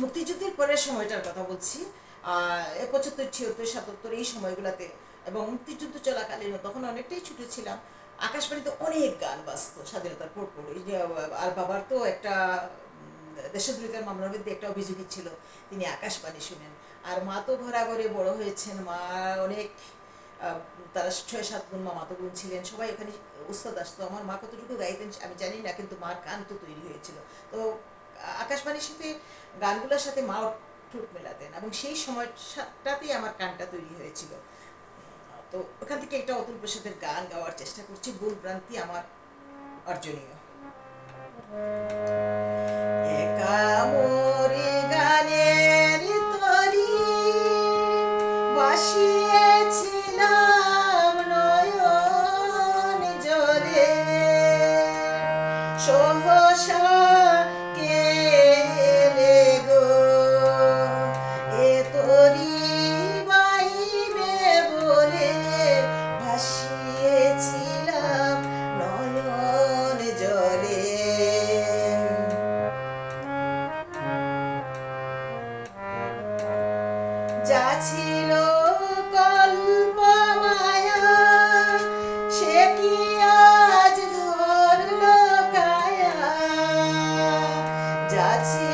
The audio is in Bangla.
মুক্তিযুদ্ধের পরের সময়টার কথা বলছি, ৭৫, ৭৬, ৭৭ এই সময়গুলোতে, এবং মুক্তিযুদ্ধ চলাকালীন তখন অনেকটাই ছোটো ছিলাম। আকাশবাণীতে অনেক গান বাজতো স্বাধীনতার পরপর। এই যে আর বাবার তো একটা দেশদ্রোহিতার মামলার মধ্যে একটা অভিযোগই ছিল, তিনি আকাশবাণী শুনেন। আর মা তো ঘরে বড় হয়েছেন, মা অনেক তারা ৬-৭ বোন মামাতো বোন ছিলেন, সবাই এখানে উস্তাদ আসতো। আমার মা কতটুকু গাইতেন আমি জানি না, কিন্তু মার গান তো তৈরি হয়েছিল। তো আকাশবাণীর সাথে গানগুলোর সাথে মাও ঠোঁট মেলাতেন, এবং সেই সময়টাতেই আমার গানটা তৈরি হয়েছিল। তো ওখান থেকে একটা অতুল প্রসাদের গান গাওয়ার চেষ্টা করছি, ভুল ভ্রান্তি আমার অর্জনীয়। একা মোরে গানের তরি বাসিয়েছিলাম নয়ন জলে, সহসা কে এলে গো, এ তরি বাইবে বলে ভাসিয়েছিলাম নয়ন জলে। যা ছিল কল্প মায়া, সে কি আজ ধরল কায়া, যা ছিল